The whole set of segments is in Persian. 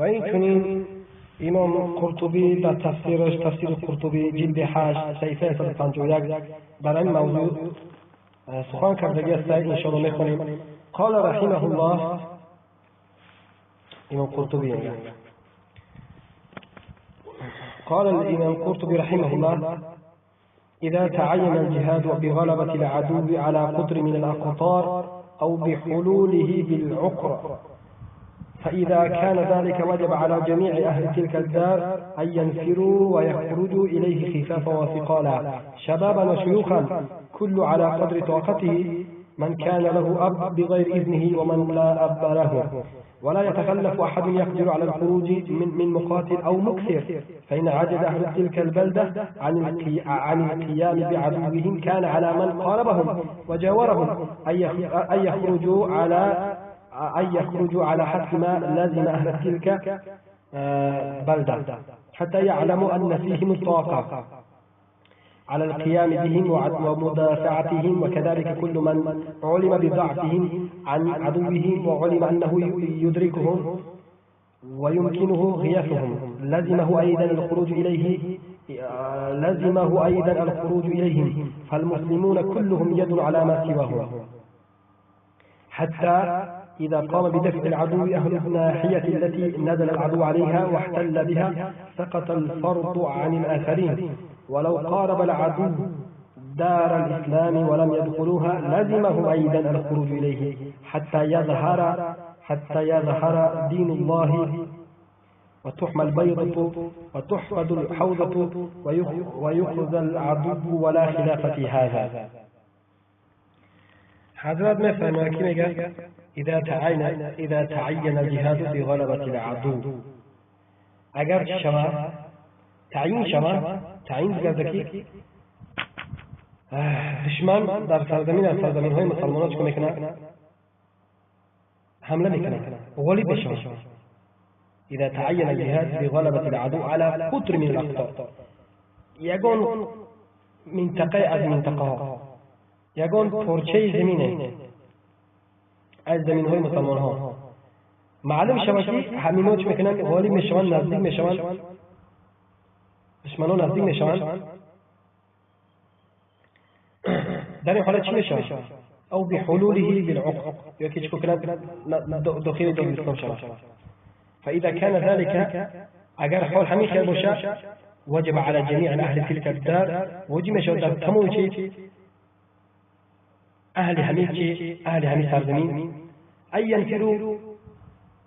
این چنین امام قرطبی در تفسیرش، تفسیر قرطبی جلد 8 صفحه 151 بر این موضوع سخن کردگی است. ان شاء الله میخونیم. قال رحمه الله، امام قرطبی قال الامام قرطبي رحمه الله: إذا تعين الجهاد بغلبة العدو على قطر من الأقطار أو بحلوله بالعقر، فإذا كان ذلك وجب على جميع أهل تلك الدار أن ينفروا ويخرجوا إليه خفافا وثقالا، شبابا وشيوخا، كل على قدر طاقته، من كان له أب بغير إذنه ومن لا أب له، ولا يتخلف أحد يقدر على الخروج من مقاتل أو مكثر، فإن عجز أهل تلك البلدة عن القيام بعدوهم كان على من قاربهم وجاورهم أن يخرجوا على حسب ما لازم أهل تلك بلدة، حتى يعلموا أن فيهم الطاقة على القيام بهم ومدافعتهم، وكذلك كل من علم بضعفهم عن عدوهم وعلم أنه يدركهم ويمكنه غياثهم لزمه أيضا الخروج إليهم، فالمسلمون كلهم يد على ما سواهم، حتى إذا قام بدفع العدو أهل الناحية التي نزل العدو عليها واحتل بها سقط الفرض عن الآخرين، ولو قارب العدو دار الإسلام ولم يدخلوها لزمهم أيضا الخروج إليه حتى يظهر دين الله وتحمى البيضة وتحفظ الحوضة ويخذ العدو، ولا خلاف في هذا. حضرت مثلا کی میگه اذا تعین الجهاد بغلبة العدو، اگر شما تعیین شما که دشمن در سرزمین از سرزمین های مسلمانات چکو میکنه؟ حمله میکنه، غالب بشوه. اذا تعین الجهاد بغلبة العدو على قطر من الاقطار، یگان منطقه از منطقه، یگان پرچه زمینه از زمین های مسلمان ها معلوم شود که همینا چه میکنن؟ غالب میشوند، نزدیک میشوند، دشمنان نزدیک میشوند. در این حالت چی میشه؟ او بحلوله بالعقر، یا که چکو کنند داخل دین اسلام شود. فاذا كان ذلك، اگر حال همین خیر باشه، وجب على جميع اهل تلك الدار، وجب میشود در تمام چی اهل همین سرزمین، ان ينفروا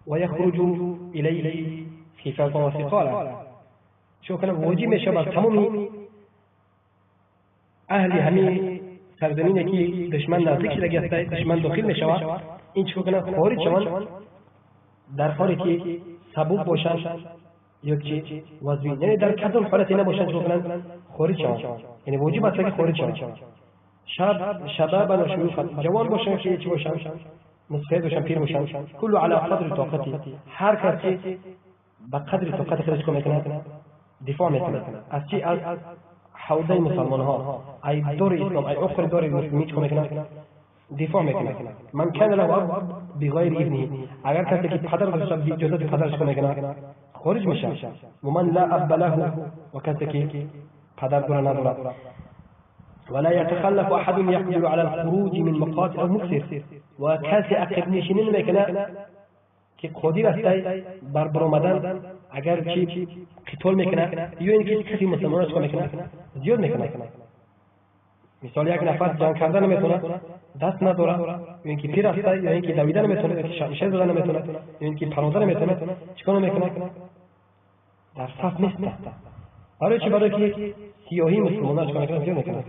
ويخرجوا اليه خفافا وثقالا، شو کنه واجب میشه بر تمامی اهل همین سرزمینی که دشمن نزدیک شده است، دشمن داخل میشه، این چو کنه خارج شوند در حالی که سبب باشند یا که وزین، یعنی در کدام حالتی نباشند چو کنه خارج شوند، یعنی واجب است که خارج شوند. شبابا و شیوخا، جوان باشند که چی باشند؟ مسفید باشند، پیر باشند. کل علی قدر طاقتی، هر کسی به قدر طاقت خودش کمک میکنه، دفاع میکنه از چی؟ از حوزه مسلمان ها، ای دور اسلام، ای عقر دور مسلمین کمک میکنه، دفاع میکنه. من کان له اب بغیر اذنه، اگر کسی که پدر داشته بی اجازه پدرش کمک میکنه خارج میشه. و من لا اب له، و کسی که پدر داره نداره. ولا يتخلف احد يقدر على الخروج من مقاتل او مكثر، و کسی عقب نشینی نمیکنه که قادر است بر برآمدن اگر چی قتال میکنه، یا اینکه کسی مسلمانش میکنه زیاد میکنه. مثال یک نفر جنگ کردن نمیتونه، دست نداره، یا اینکه پیر است، یا اینکه دویدن نمیتونه، یا اینکه شمشیر زدن نمیتونه، یا اینکه پرنده نمیتونه، چیکار میکنه؟ در صف نیست. برای چی؟ برای که سیاهی مسلمانش میکنه زیاد میکنه،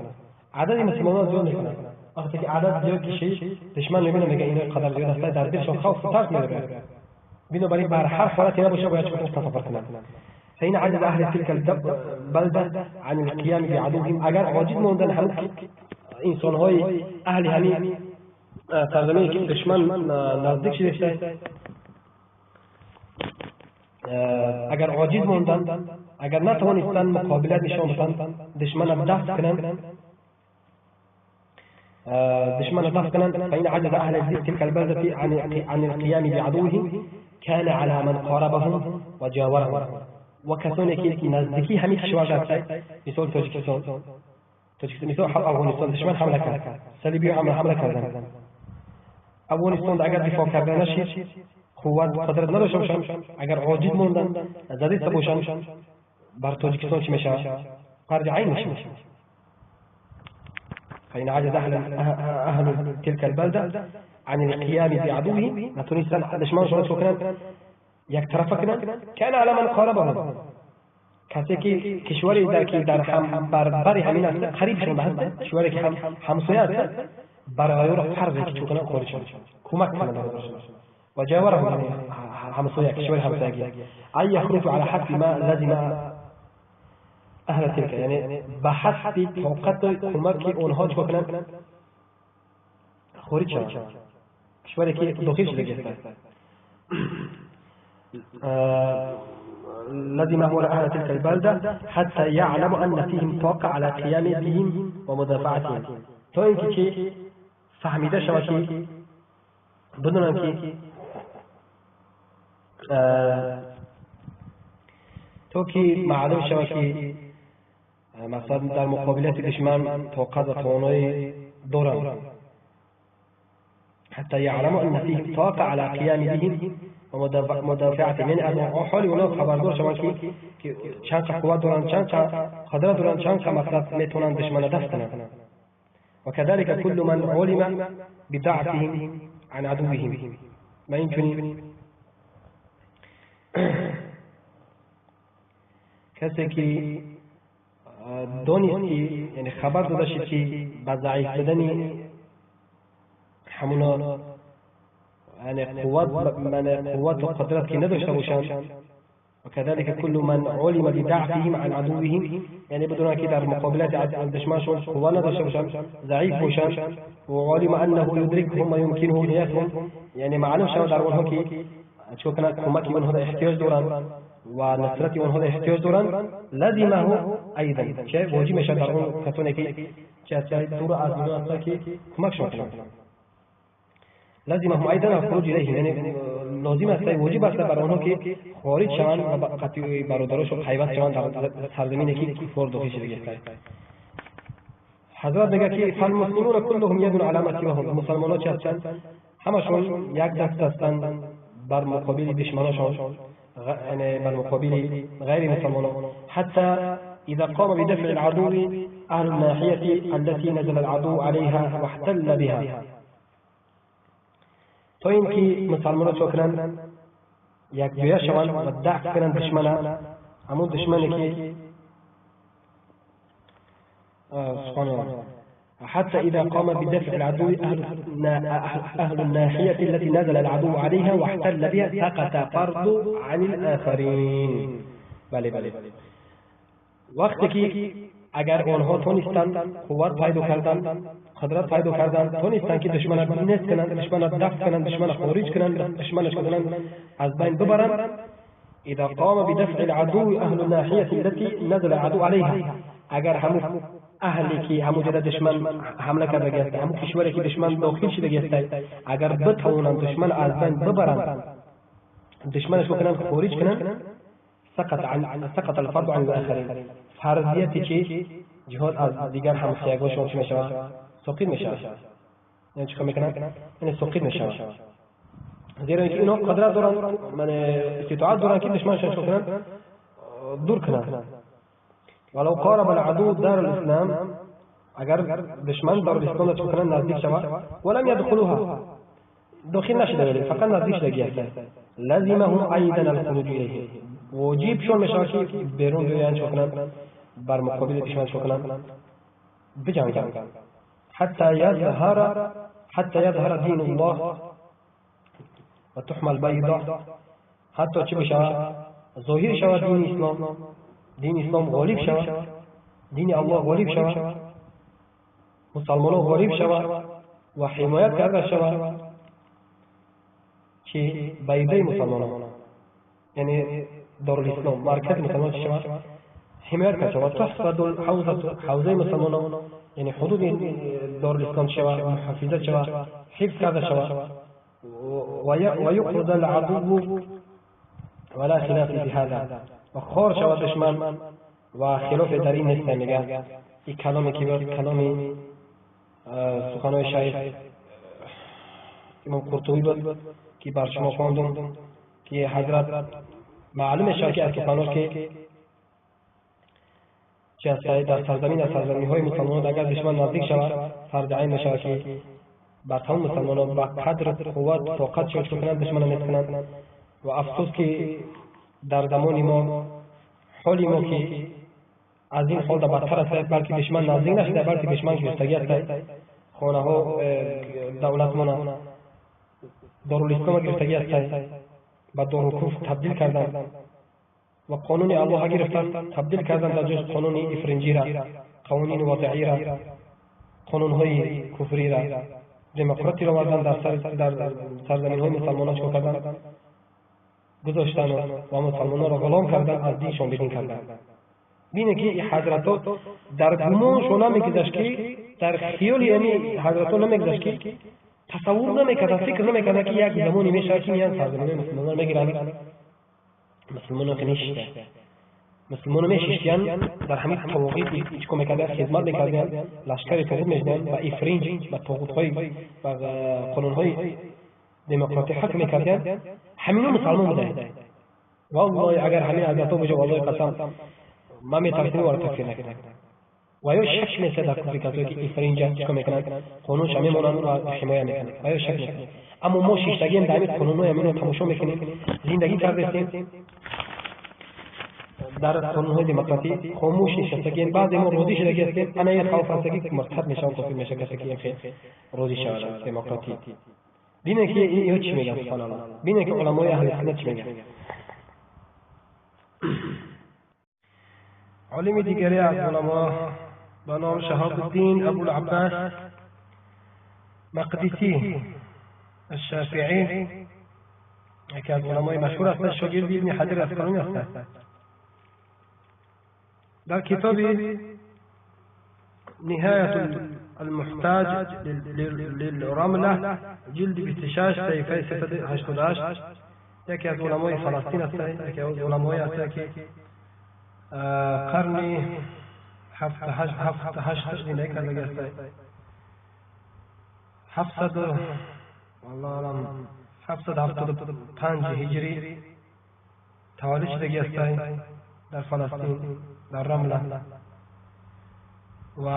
عدد مسلمانان زیاد میکنه. وقتی که عدد زیاد کشه، دشمن میبینه میگه این قدر زیاد است، در دلشون خوف و ترس میاره. بنابراین بر هر حالتی نباشه باید چطور تصور کنند. فإن عجز أهل تلك البلدة عن القيام بعدوهم، اگر عاجز موندن همون انسان‌های اهل همین سرزمینی که دشمن نزدیک شده، اگر عاجز موندن، اگر نتوانستن مقابله نشان بدن، دشمن را دفع کنند، فإن عجز أهل تلك البلدة عن القيام بعدوهم، كان على من قاربهم وجاورهم وكثوني كي نزدكي همي كشوار دارتاي مثل تاجيكستان مثل أفغانستان دشمن حمله کرد صلیبی حمله کردن افغانستان اگر دفاع کردنش قوت قدرت نداشته باشن اگر عاجز موندن زدید باشن بر تاجیکستان چی میشه فرض عین میشه فإن عجز أهل تلك البلدة عن القيام بعدوهم نتونستان دشمن شو كنا يكترفكنا كان على من قاربهم کسی که کشوری در که در هم بربری همین است قریبشون به هم کشوری که همسایه است برای او فرضی که چون خودشون کمک کنند و جاورهم همسایه کشوری همسایگی ای یخرج على حد ما لازم اهل تلك یعنی به حد طاقت کمک اونها چون کنند خارج شوند کشوری که داخل شده لازم هو أهل تلك البلدة حتى يعلم أن فيهم طاقة على قيام بهم ومدافعتهم تو اینکه که فهمیده شود که بدونن که تو که معلوم شود که مثلا در مقابلت دشمن طاقت و توانایی دارن حتى يعلم أن فيهم طاقة على قيام بهم ومدافعتهم یعنی از حال اونا خبردار شوند که چند تا قوت دارن چند تا قدرت دارن چند تا مطلب میتونن دشمن دست کنند وكذلك كل من علم بضعفهم عن عدوهم ما يمكن کسی که دونستی یعنی خبر داده شد که با ضعیف بدن همونا يعني قوات وقدرات كي ندوش بوشان وكذلك كل من علم بضعفهم عن عدوهم يعني بدون كده المقابلات عند دشمن شون قوات ندوش بوشان ضعيف بوشان وعلم انه يدركهم ويمكنه نياتهم يعني معلوم شو دار ونهو كي شو كان كمكي من هذا احتياج دوران ونصرتي من هذا احتياج دوران لازمه ايضا شيء وجي مش دارون كتونه كي جاء دور ازمه كي كمك شو لازمهم أيضا الخروج إليهم يعني لازم است واجب است بر آنها که خارج شوند و قطعی برادرشون پیوست شوند در سرزمینی که کفار داخل شده است. حضرت میگه که فالمسلمون كلهم يد على ما سواهم مسلمان‌ها چه هستند همشون یک دست هستند بر مقابل دشمنانشون یعنی بر مقابل غیر مسلمانان حتى إذا قام بدفع العدو أهل الناحية التي نزل العدو عليها واحتل بها تو اینکه مسلمان‌ها چه کنند یک جویا شوند و دفع کنند دشمن همون دشمنی که سبحان الله حتى إذا قام بدفع العدو أهل الناحية التي نزل العدو عليها واحتل بها سقط فرض عن الآخرين بله وقتی که اگر آنها تونستند قوت پیدا کردند قدرت پیدا کردند تونستند که دشمن را نیست کنند دشمن را دفع کنند دشمن را خارج کنند دشمن را از بین ببرند اذا قام بدفع العدو اهل الناحيه التي نزل العدو عليها اگر همون اهلی که همون جد دشمن حمله کرده است همون کشوری که دشمن داخل شده است اگر بتوانند دشمن از بین ببرند دشمنش کنند خارج کنند سقط الفرض عن الآخرين فرضیتی که جهاد از دیگر همسایگانشون چی میشه ساقط میشه یعنی چیکار میکنن یعنی ساقط میشه زیرا اینکه اینا قدرت دارن من استطاعت دارن که دشمنشون چی کنن دور کنن ولو قارب العدو دار الاسلام اگر دشمن دار الاسلام چی کنن نزدیک شود ولم يدخلوها داخل نشده ولی فقط نزدیک شده لازمهم ايضا الخروج الیه واجب شون میشه که بیرون بیان چی کنن بر مقابل دشمن چی کنن بجنگن حتى يظهر دين الله وتحمى البيضاء حتى چی بشه ظاهر شود دین اسلام غالب شود دین الله غالب شود مسلمانان غالب شود و حمایت کرده شود که بیضه مسلمانان یعنی دار الاسلام مرکز مسلمان شود حمایت کرده شود تحفظ حوزه مسلمانان یعنی حدود دار الاسلام شود محافظت شود حفظ کرده شود ويقرض العدو ولا خلاف بهذا و خور شود دشمن و خلاف در این نیست. میگه این کلامی که بود کلامی سخنهای شیخ امام قرطبی بود که بر شما خواندم که حضرت معلوم شد که از سخنها که در سرزمین از سرزمین‌های مسلمانان اگر دشمن نزدیک شود فرض عین میشود که بر تمام مسلمانان با قدر قوت طاقت شد کنند دشمن نمی‌کنند. و افسوس که در زمان ما حالی ما که از این حال بدتر است، بلکه دشمن نزدیک نشده بلکه دشمن گرفتگی است. خانه ها دولت ما دارالاسلام گرفتگی است و دارالکفر تبدیل کردند و قانون الله گرفتند تبدیل کردند در جز قانون افرنجی را، قوانین وضعی را، قانون های کفری را، دموکراسی را آوردند در سرزمین های مسلمانان چکار کردند گذاشتند و مسلمانان را غلام کردند، از دینشان بدین کردند. بینه که حضرات در گمانشون نمیگذشت که در خیال یعنی حضرات نمیگذشت که تصور نمیکرد، فکر نمیکرد که یک زمانی میشه که میان سرزمین مسلمانان میگیرند. مسلمانان که نیشته مسلمانان میشیشتیان در همین طواغیت هیچ کم میکردن خدمت میکردن، لشکر طاغوت میشدن و افرنج و طاغوت‌های و قانون‌های دموکراتی حکم میکردن. همینو مسلمان بودن. والله اگر همین حضرات بوده والله قسم ما میترسیم وارد تکفیر نکنیم. و یا شک میشه در کفر کسایی که افرنج چیکار میکنن قانونش میمونن و حمایت میکنن. و یا شک میکنیم. اما ما شیشتگی در همین قانون‌های همین رو تماشا میکنیم، زندگی کردیم در قانون‌های دموکراتی خاموش نشستگی. بعد ما روزی شدگی هستیم، انا یه خوف هستگی که مرتب میشن کافی میشه کسی که این روزی شود دموکراتی. بینه که این چی میگن سبحان الله. بینه که علمای اهل سنت چی میگن. علم دیگری از علما به نام شهاب الدین ابو العباس مقدسی الشافعی، یکی از علمای مشهور است، شاگرد ابن حجر اسقلانی است. در کتاب نهایت المحتاج للرمله جلد 26 صفحه 388 یکی از علمای فلسطین است، یکی از علمای است که قرن 7 دیگه کرده است. 775 هجری تولد شده است در فلسطین در رمله و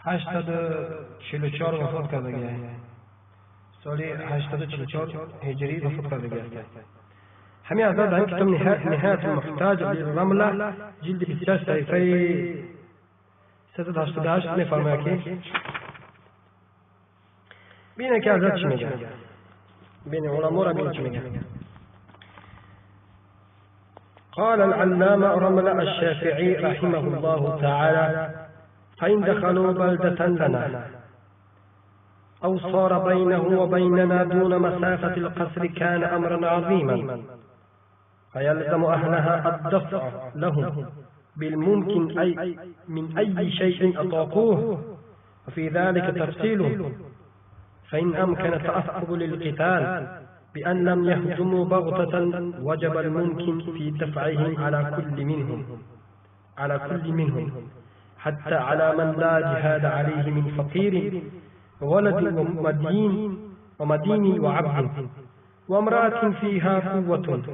844 وفات کرده است. سال 844 هجری وفات کرده است. همین از در کتاب نهایت المحتاج للرمله جلد 26 صفحه 388 میفرماید که بینه که حضرت چی میگه، بین علما را بینه چی میگه. قال العلامة رملة الشافعي رحمه الله تعالى فإن دخلوا بلدة لنا أو صار بينه وبيننا دون مسافة القصر كان أمرا عظيما فيلزم أهلها الدفع لهم بالممكن أي من أي شيء أطاقوه، وفي ذلك تفصيله. فإن أمكن تأثب للقتال بأن لم يهجموا بغتة وجب الممكن في دفعهم على كل منهم حتى على من لا جهاد عليه من فقير وولد ومدين وعبد وامرأة فيها قوة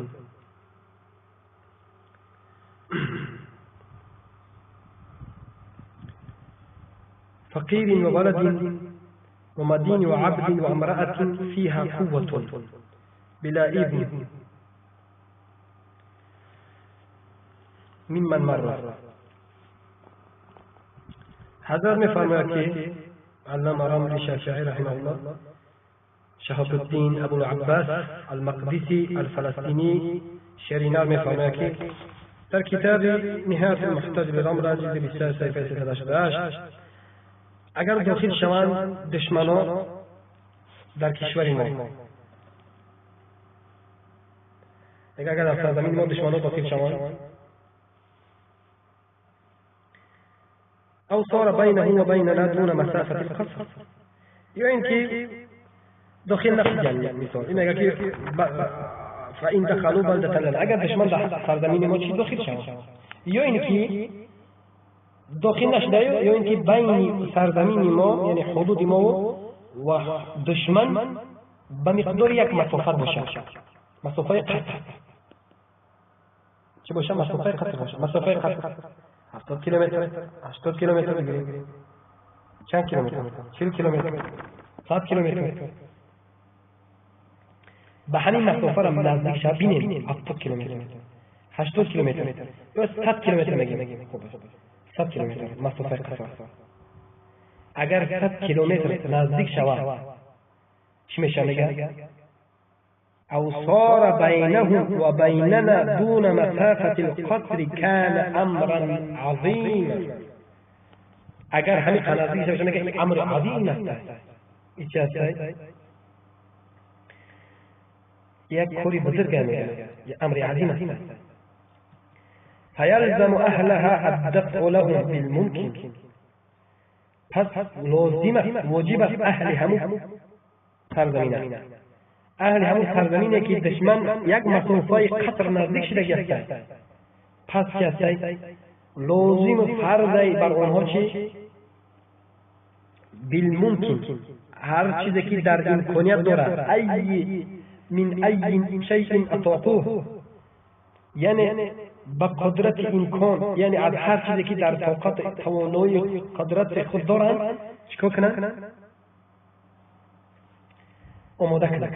فقير وولد ومدين وعبد وامرأة فيها قوة بلا إذن ممن مر. حضرت می‌فرماید که علامه رمل الشافعی رحمه الله شهاب الدین ابو العباس المقدسی الفلسطینی شرینار می‌فرماید که در کتاب نهایت المحتاج للرمل جلد 26 صفحه 388 اگر داخل شوند دشمنان در کشور ما، اگر در سرزمین ما دشمنان داخل شوند او صار بینه و بیننا دون مسافت القصر یا اینکه داخل نشد جنگ مثال این اگر که فإن دخلوا بلدة لنا اگر دشمن در سرزمین ما چی داخل شد یا اینکه داخل نشده یا اینکه بین سرزمین ما یعنی حدود ما و دشمن به مقدار یک مسافت باشه مسافه قطع چه باشه مسافه قطع باشه مسافه قطع 70 کیلومتر 80 کیلومتر بگیریم چند کیلومتر 40 کیلومتر 100 کیلومتر به همین مسافه را نزدیک شد بینیم 70 کیلومتر 80 کیلومتر یا 100 کیلومتر میگیم خوب 100 کیلومتر مسافه قطع اگر 100 کیلومتر نزدیک شود چی میشه میگه او صار بينهم وبيننا دون مسافة القطر كان امرا عظيما اگر همین قنازی شده میگه این امر عظیم است چی است یک کاری بزرگ میگه امر عظیم است فيلزم اهلها الدفع لهم بالممكن پس لازم واجب است اهل همون سرزمین اهل همون سرزمینه که دشمن یک مسافه قطر نزدیک شده گرفته پس کسی لازم فرضی بر آنها چی بالممکن هر چیزی که در امکانیت داره ای من ای شیء اطاعوه یعنی با قدرت امکان یعنی از هر چیزی که در طاقت توانایی قدرت خود دارن چیکار کنن آماده کنن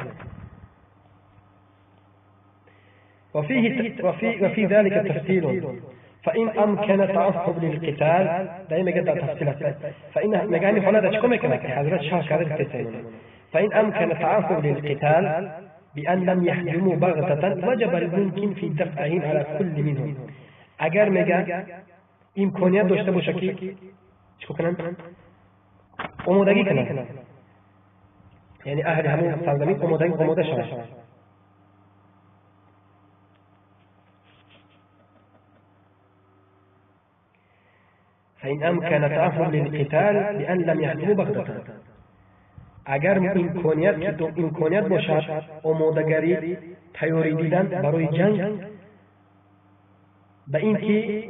وفي ذلك تفصيل فإن أمكن تعصب للقتال دائما قد تفصيلات فإن مجاني فلا تشكم كما حضرت شاه كذا تفصيل فإن أمكن تعصب للقتال بأن لم يحجموا بغتة وجب الممكن في دفعهم على كل منهم اگر مجا امکانیت داشته باشه که چیکار کنن آمادگی کنن یعنی اهل همون سرزمین آماده شدن فإن أمكن تعهد للقتال بأن لم يحجموا بغتة اگر امکانیت باشد آمادگی تیاری دیدن برای جنگ به این که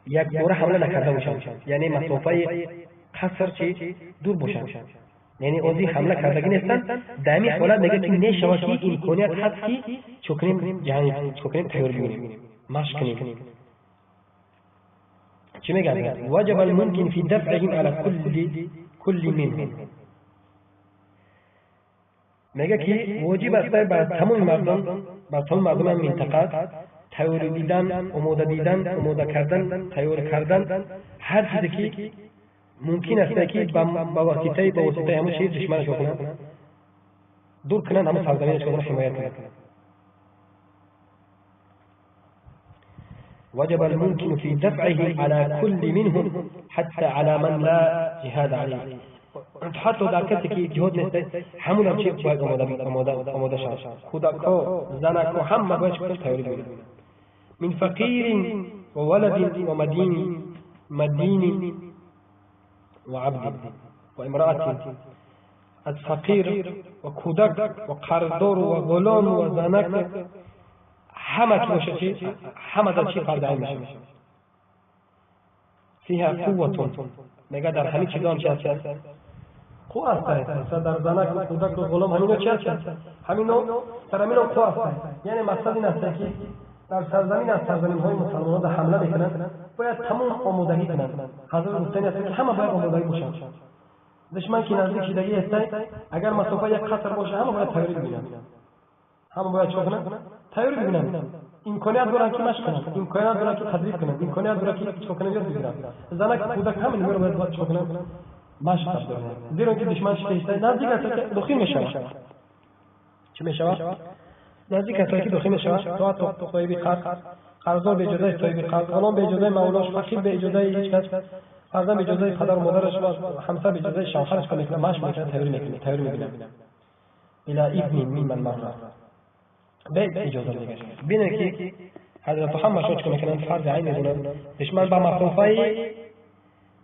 یک بار حمله نکرده باشند یعنی مسافه قصر چی دور باشند یعنی اوزی حمله کردگی نیستن دمی حالت میگه که نشود که امکانیت هست که چکنیم جنگ چکنیم تیاری بگیریم مشق کنیم چی میگن وجب الممکن فی دفعهم على كل منهم میگه که واجب است بر تمام مردم منطقه تیاری دیدن آماده کردن تیاری کردن هر چیزی که ممکن است که با واسطه همون چیز دشمنش کنن دور کنن همون سرزمینش کنن حمایت کنن وجب الممكن في دفعه على كل منهم حتى على من لا جهاد عليه حتی در کسی که جهاد نیست همون هم چی باید آماده شد کودک‌ها زنک‌ها همه باید شکل تیاری بگیرن من فقیر و ولد و مدین و عبد و امرأت از فقیر و کودک و قرضدار و غلام و زنک همه که باشه چی همه در چی فرد عین میشه فیها قوة میگه در همین چیزان چی هست قوة هست در زنک و کودک و غلام همینو چی هست همینو در همینو قوة هست یعنی مقصد این است که در سرزمین از سرزمین‌های مسلمانان در حمله میکنند باید تمام آمادگی کنند حضرت گفتن است که همه باید آمادگی باشند دشمن که نزدیک شدگی است اگر مسافه یک قطر باشه همه باید تیاری بگیرند همه باید چه کنند تیاری بگیرند امکانیت دارن که مشق کنند امکانیت دارن که تدریب کنند امکانیت دارن که چه کنند یاد بگیرند زنک کودک همین میره باید چه کنند مشق کنند زیرا که دشمن شکسته نزدیک است که داخل میشه چه میشه نزدیک است که داخل میشه تو طایب قرضدار به اجازه طایب قرض غلام به اجازه مولاش فقیر به اجازه هیچ کس فرزند به اجازه پدر و مادرش و همسر به اجازه شوهرش کنه که مشق میکنه تیاری میکنه الى ابن ممن مر به اجازه میگه ببینید که حضرت محمد شوچ کنه که فرض عین میدونه دشمن با مسافه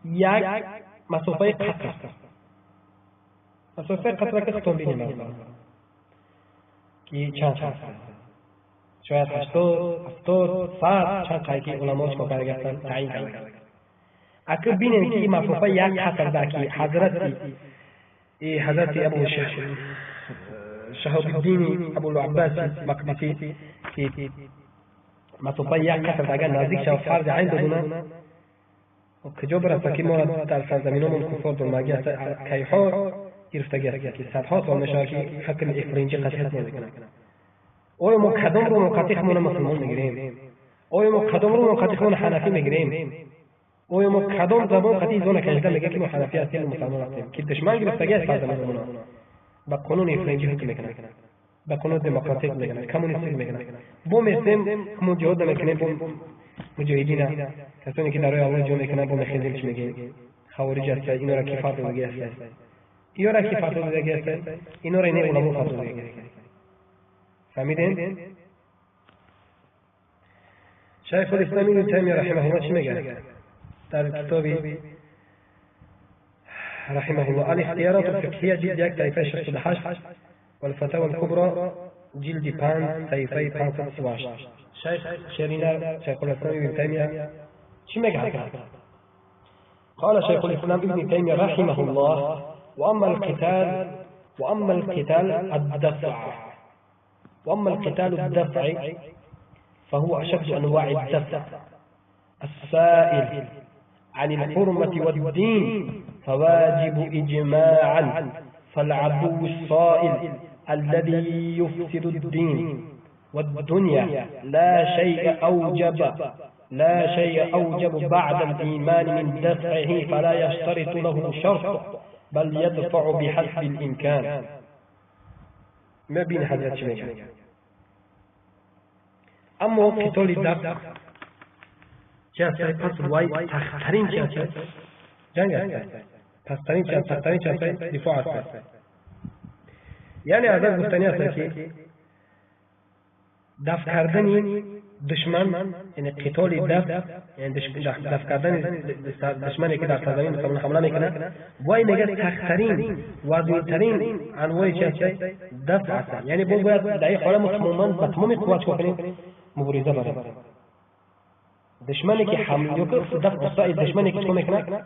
یک مسافه قطر مثلا قطره که خطون بینیم که چند شاید 80 70 100 چند قایقی علماش که کار گفتن تعیین کردن اگر بینیم که مفروضه یک قطر در که حضرت ابو شهاب الدین ابو العباس مقدسی که مفروضه یک قطر در نزدیک شد فرض عین بدونن کجا برسه که ما در سرزمینمون کفار دنماگی هست کیها گرفتگی هست که صدها سال میشه که حکم افرنجی قطعیت نمیکنه آیا ما کدام رو منقطع خمون مسلمان میگیریم؟ آیا ما کدام رو منقطع خمون حنفی میگیریم؟ آیا ما کدام زبان قطعی زونه کشیده میگه که ما حنفی هستیم و مسلمان هستیم که دشمن گرفتگی هست سرزمینمون با قانون افرنجی حکم میکنه با قانون دموکراتیک میکنه کمونیستی میکنه بو میسیم همون جهاد میکنه بو مجاهدین کسانی که در راه جون میکنن بو میخندیم چی میگه خوارج هست اینا را کی فاطمه میگه است اینا را کی فاطمه میگه است اینا را نه علما فاطمه میگه فهمیدین شیخ الاسلام ابن تیمیه رحمه الله چی میگه در کتابی رحمه الله الاختيارات الفقهية جلد 1 صفحه 68 والفتاوى الكبرى جلد 5 صفحه 517 شيخ الاسلام ابن تيميه شو مقال قال شيخ الاسلام ابن تيميه رحمه الله واما القتال الدفع فهو اشد انواع الدفع السائل عن الحرمة والدين فواجب إجماعا فالعدو الصائل الذي يفسد الدين والدنيا لا شيء أوجب بعد الإيمان من دفعه فلا يشترط له شرط بل يدفع بحسب الإمكان ما بين حضرت شميجا أما قتال الدفع چه پس وای تخترین چه جنگ است پس تخترین چه دفاع است یعنی از گفتنی است که دفع کردن دشمن یعنی قتال دفع یعنی دفع کردن دشمنی که در سرزمین مسلمان حمله میکنه وای میگه تخترین وزن‌ترین انواع چه دفع است یعنی باید در این حال مسلمان با تمام قوت کنیم مبارزه بریم دشمنی که حمله یکه دفع الصائل دشمنی که چه میکنه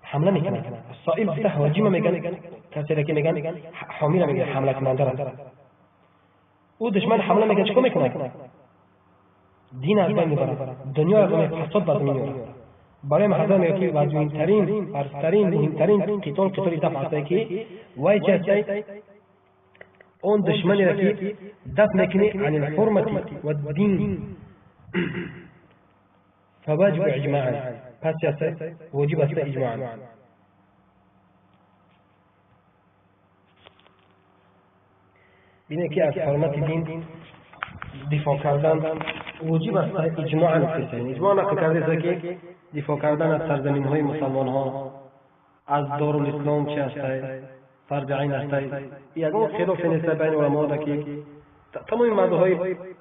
حمله میکنه الصائل بسته هاجم میگن کسی که میگن حامی میگن حمله کننده را او دشمن حمله میکنه چه میکنه دین از بین میبره دنیا از اون فساد باز میاره برای محضر میگه که واجب‌ترین ارزترین مهمترین قتال دفع است که وای چه اون دشمنی را که دفع میکنه عن الحرمة والدين فواجب اجماعا پس چه واجب است اجماعا بینه که از حرمت دین دفاع کردن واجب است اجماعا اجماعا نقل کرده که دفاع کردن از سرزمین های مسلمان ها از دارالاسلام چه است فرض عین است یگان خلاف نیست بین علما که تمام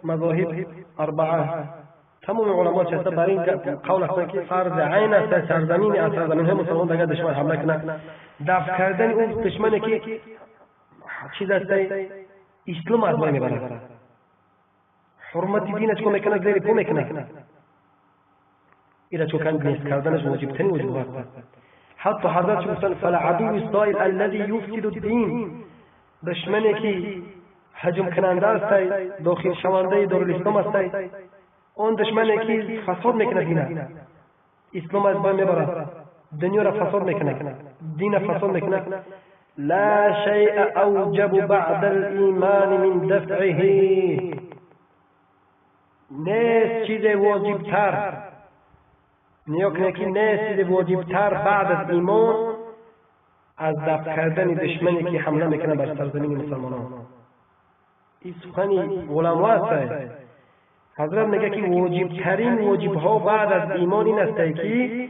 مذاهب اربعه تمام علما چه است بر این قول هستند که فرض عین است سرزمین از سرزمین های مسلمان دیگر دشمن حمله کنه دفع کردن اون دشمنی که چیز است اسلام از بین میبره حرمت دینش کو میکنه زیر پا میکنه اینا چون کن نیست کردنش واجب ترین وجوب است حتی حضرت گفتن فالعدو الصائل الذي يفسد الدين دشمنی که هجوم کننده است داخل شونده دارالاسلام است اون دشمنی که فساد میکنه دینه اسلام از بین میبره دنیا را فساد میکنه دین فساد میکنه لا شيء اوجب بعد الايمان من دفعه نیست چیز واجب تر نیاکنه که نیست چیز واجب تر بعد از ایمان از دفع کردن دشمنی که حمله میکنه بر سرزمین مسلمانان این سخنی علما است حضرت میگه که واجب ترین واجب ها بعد از ایمان این است که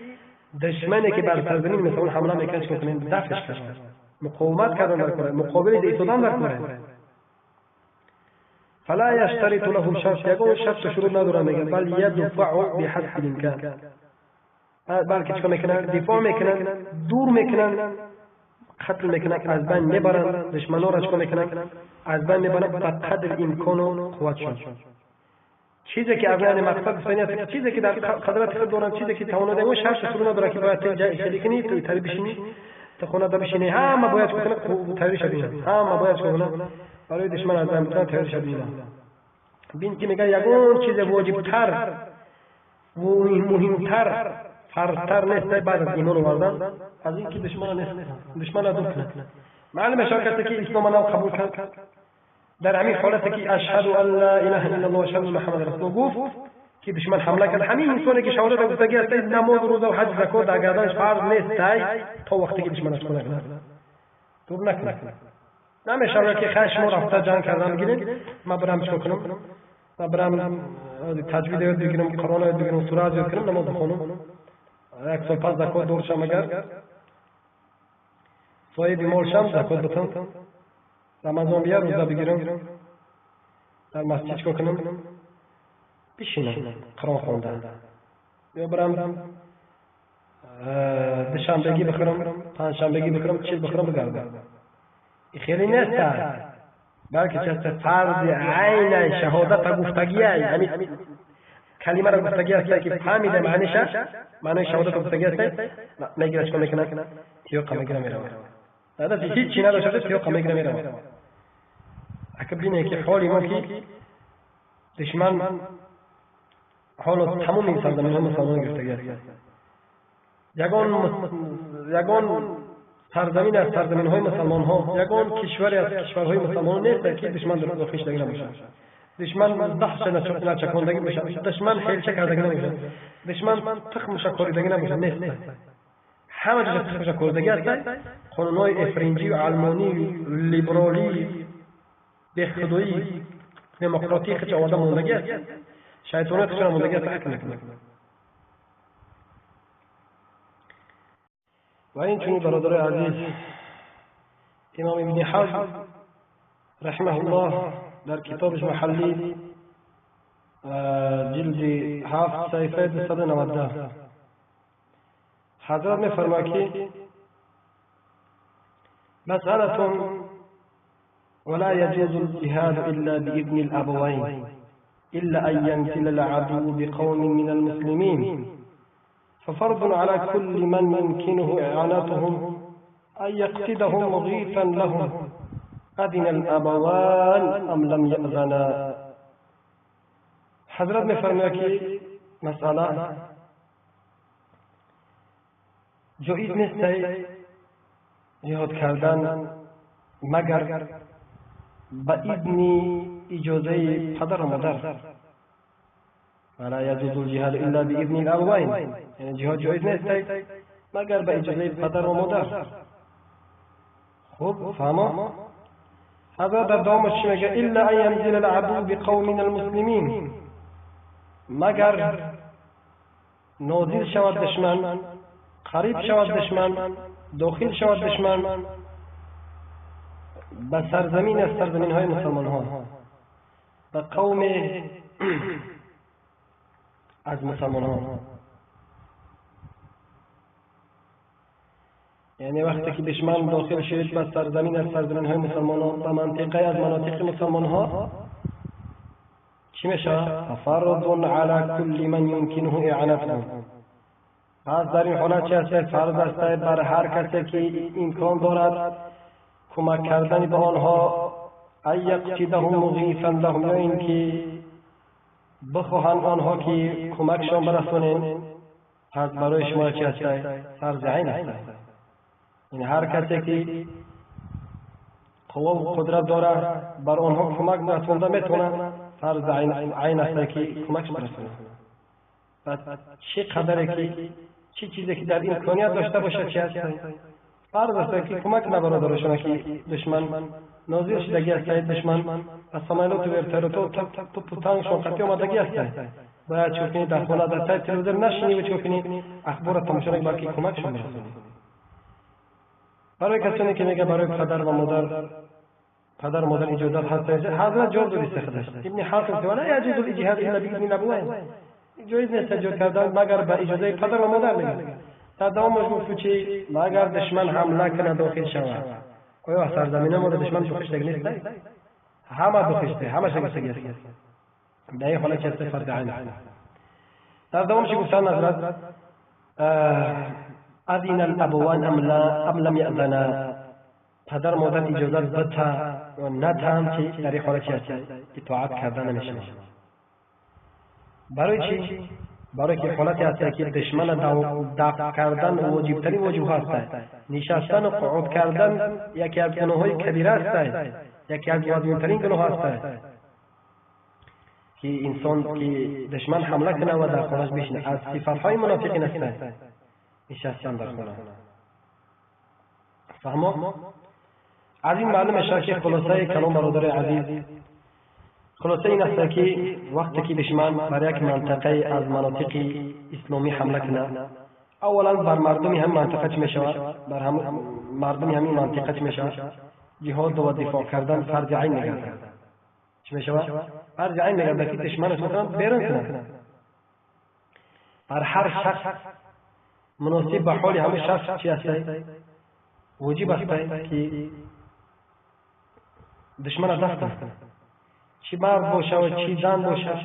دشمنی که بر سرزمین مسلمان حمله میکنه چه کنیم دفعش کنیم مقاومت کردن در مقابل ایستادن در فلا يشترط له شرط يقول شرط شروط نداره میگه بل يدفع بحسب الامكان بلکه چه میکنن دفاع میکنن دور میکنن قتل میکنن، از بین میبرن، دشمنا را چکار میکنن، از بین میبرن به قدر امکان و قوتشون. چیزی که ابنای مقصد سنیت، چیزی که در قدرت خود دارن، چیزی که توان دارن، شش سرونه نداره که باید جای شدی کنی، توی تری بشینی، تو خونه دا بشینی، همه باید کنه تری شدی، همه باید کنه برای دشمن از بین بودن تری شدی. بین که میگه یگون چیز واجب تر و مهمتر فرضتر نیست بعد از ایمان آوردن از اینکه دشمن نیست، دشمن را دور کنه. معلومه شرکتی که اسلام را قبول کرد در همین حالتی که اشهد ان لا اله الا الله و اشهد ان محمد رسول الله گفت که دشمن حمله کرد، همین انسانی که شهادت گفتگی است نماز روزه و حج زکات در گردنش فرض نیست تا وقتی که دشمنش کنه دور نکنه. نمیشه که خشم رفته جنگ کردن بگیریم ما برام چیکار کنم، ما برام تجوید یاد بگیرم، قرآن یاد بگیرم، سوره یاد کنم، نماز بخونم، یک سال پس زکات دورشم، اگر صاحب مال شم زکات بدم، رمضان بیا روزه بگیرم، در مسجد چیکار کنم، بشینم قرآن خواندن، یا برم دوشنبگی بخورم، پنجشنبگی بخورم، چیز بخورم بگردم. این خیلی نیست، بلکه چه فرض عین شهادت گفتگی است. همین کلمه را گفتگی است که فهمیده معنیش، معنی شهادت گفتگی است، میگیرش کنه کنه تیوقا میگیره میره. داده هیچ چی نداشته تیوقا میگیره میره. اگه ببینه که حالی ما که دشمن حالا تمام این سرزمین ها مسلمان گرفتگی است. یگان سرزمین از سرزمین های مسلمان ها، یگان کشوری از کشورهای مسلمان نیست که دشمن در داخلش دگی نمیشه. دشمن دهش نچکاندگی میشه، دشمن حیلچه کردگی نمیشه، دشمن تخمش کوریدگی نمیشه، نیست. همه جا تخمش کوریدگی است. قانونهای افرنجی و علمانی لیبرالی بخدایی دموکراتی خیلی آدم موندگی است، شیطانت خیلی موندگی است حکم میکنه. و این چونی برادر عزیز امام ابن حزم رحمه الله در کتابش محلی جلد 7 صفحه 290 حضرت میفرماید که مسألة ولا يجوز الجهاد إلا بإذن الأبوين إلا أن ينزل العدو بقوم من المسلمين ففرض على كل من يمكنه إعانتهم أن يقصدهم مغيثا لهم أذن الأبوان أم لم يأذنا. حضرت می‌فرماید که مسئله جایز نیست جهاد کردن مگر با اذن اجازه پدر و مادر. ولا يجوز الجهاد الا باذن الابوين، یعنی جهاد جایز نیست مگر با اجازه پدر و مادر. خوب فهمه؟ هذا در دومش میگه الا ان ينزل العدو بقوم من المسلمين، مگر نازل شود دشمن، قریب شود دشمن، داخل شود دشمن به سرزمین از سرزمین های مسلمان ها، به قوم از مسلمان ها. یعنی وقتی که دشمن داخل شد به سرزمین از سرزمین های مسلمان ها، به منطقه از مناطق مسلمان ها، چی میشه؟ فرض علی کل من یمکنه اعانتهم. پس در این حالت چه است؟ فرض است بر هر کسی که امکان دارد کمک کردن به آنها، ای یقصدهم مغیثا لهم، یا اینکه بخواهند آنها که کمکشان برسونند. پس برای شما چه است؟ فرض عین است. این هر کسی که قوه و قدرت دارد بر آنها کمک برسونده میتونه فرض عین است که کمکش برسونه. پس چه قدره که چه چیزی که در امکانیت داشته باشه چه است؟ فرض است که کمک نبرادر شما که دشمن نازل شدگی است، دشمن از سمایلات و ارتباطات تو تانک شون قطعی آمدگی است. باید چوکنی در خونه در سایت تلویزیون نشینی و چوکنی اخبار تماشا کنی بلکه کمکشون برسونی. برای کسانی که میگه برای پدر و مادر اجازت هست، حضرت جواب داد استخدامش. ابن حافظ ولا يجوز الجهاد الا باذن الابوين، جایز نیست جهاد کردن مگر با اجازه پدر و مادر. میگه در دوامش گفت چی اگر دشمن حمله کنه داخل شود آیا سرزمین ما دشمن داخلش نیست همه داخلش همه شگفتگی است در این حالت چه فرض عین در دوامش گفتن حضرت اذن الابوان ام لم یأذنا پدر مادر اجازت بده و ندهند که در این حالت چی است اطاعت کردن نمیشه برای چی برای که حالتی هست که دشمن دفع کردن واجبترین وجوه هست نشستن و قعود کردن یکی از گناه‌های کبیره است یکی از واجبترین گناه است که انسان که دشمن حمله کنه و در خانه‌اش بشینه از صفات‌های منافقین است نشستن در خانه فهمو از این معلوم شد که خلاصه کلام برادر عزیز خلاصه این است که وقتی که دشمن بر یک منطقه از مناطق اسلامی حمله کنه اولا بر مردمی هم منطقه چه میشود بر مردمی همین منطقه چه میشود جهاد و دفاع کردن فرض عین میگردد چه میشود فرض عین میگردد که دشمن مثلا بیرون کنه بر هر شخص مناسب به حال همه شخص چی است واجب است که دشمن دفع کنه چی مرد باشد چی زن باشد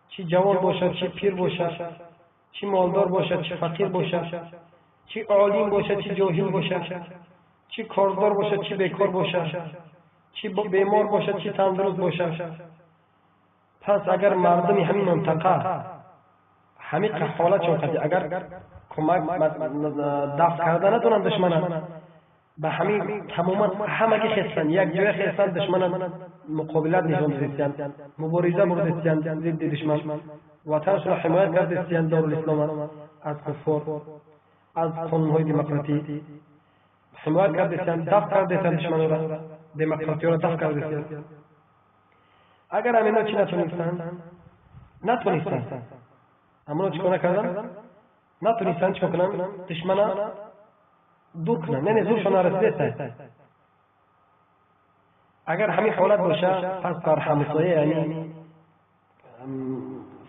چی جوان باشد چی پیر باشد چی مالدار باشد چی فقیر باشد چی عالم باشد چی جاهل باشد چی کاردار باشد چی بیکار باشد چی بیمار باشد چی تندرست باشد پس اگر مردم همین منطقه همین حالت شد اگر کمک دفع کردن ندونن دشمن به همین تماما همه که خستن یک جای خستن دشمن مقابلت نشان دادن مبارزه بردن ضد دشمن وطنش را حمایت کردن دارالاسلام از کفار از قانون‌های دموکراتی حمایت کردن دفع کردن دشمن را دموکراتی را دفع کردن اگر همینا چی نتونستن اما چیکار نکردن نتونستن چیکار کنن دشمن دور کنن نه زورشون نرسیده اگر همین حالت باشه پس بر همسایه یعنی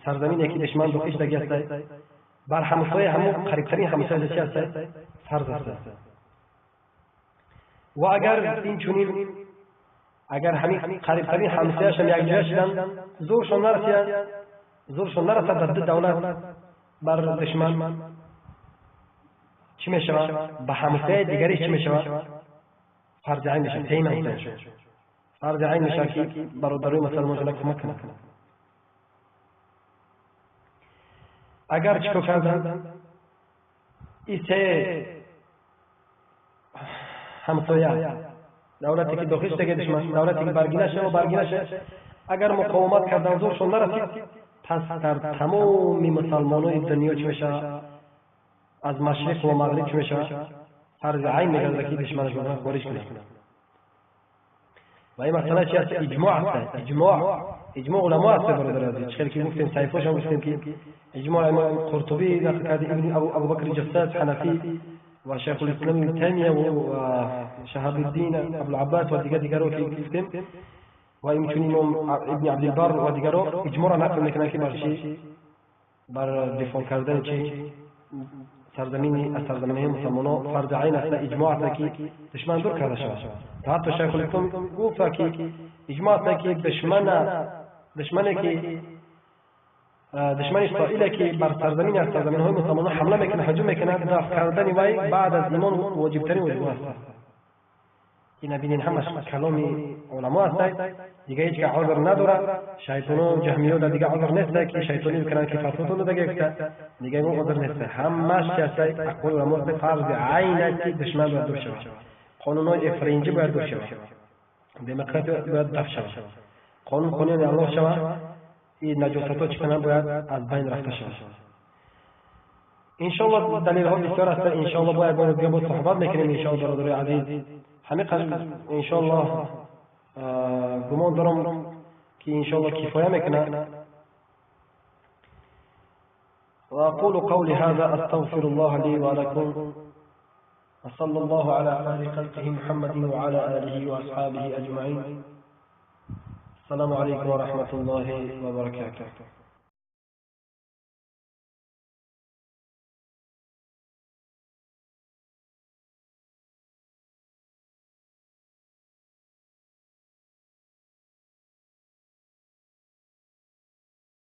سرزمینی که دشمن داخلش دگیسته بر همسایه همون قریبترین همسایه چی است فرض است و اگر این چنین اگر همین قریبترین همسایه‌اش یک جای شدن زورشون نرسید در دولت بر دشمن چی میشود؟ به همسایه دیگری چی میشود؟ فرض عین میشه تیمه میشه فرض عین میشه که برادرای مسلمان را کمک کنه اگر چیکار کردن این سه همسایه دولتی که داخلش دیگه دشمن دولتی که برگینشه اگر مقاومت کردن زورشون نرسید پس در تمام مسلمانای دنیا چی میشه از مشرق و مغرب چی میشه فرض عین میگرده که دشمنش رو خارج کنه و این مسئله چی است اجماع است اجماع علما است برادر عزیز خیلی که گفتیم سایفاش هم گفتیم که اجماع امام قرطبی نقل کرده ابن ابو بکر جساس حنفی و شیخ الاسلام ابن تیمیه و شهاب الدین ابو العباس و دیگران که گفتیم و همچنین ابن عبد البر و دیگران اجماع را نقل میکنن که بر دفاع کردن چی سرزمینی مسلمانان فرض عین است اجماع است که دشمن دور کرده شود تا حتی شیخ الاسلام گفت که اجماع است که دشمن اسرائیل که بر سرزمین از سرزمین‌های مسلمانان حمله میکنه هجوم میکنه دفع کردن وی بعد از ایمان واجب‌ترین وجوه است این ببینین همش کلام علما است دیگه هیچ که عذر نداره شیطان و جهمیه در دیگه عذر نیست که شیطانی میکنن که فتواتون دیگه دیگه اون عذر نیست همش است اقوال علما است فرض عین است دشمن باید دور شود قانون‌های افرنجی باید دور شود دموکراسی باید دفع شود قانون الله شود این نجاست‌ها چکنن باید از بین رفته شود انشاءالله دلیل ها بسیار است انشاءالله باید دیگه با صحبت میکنیم انشاءالله برادر عزیز همه قلب انشاءالله گمان دارم که انشاءالله کفایه میکنه وأقول قولي هذا أستغفر الله لي ولكم وصلى الله على خير خلقه محمد وعلى آله وأصحابه أجمعين السلام عليكم ورحمة الله وبركاته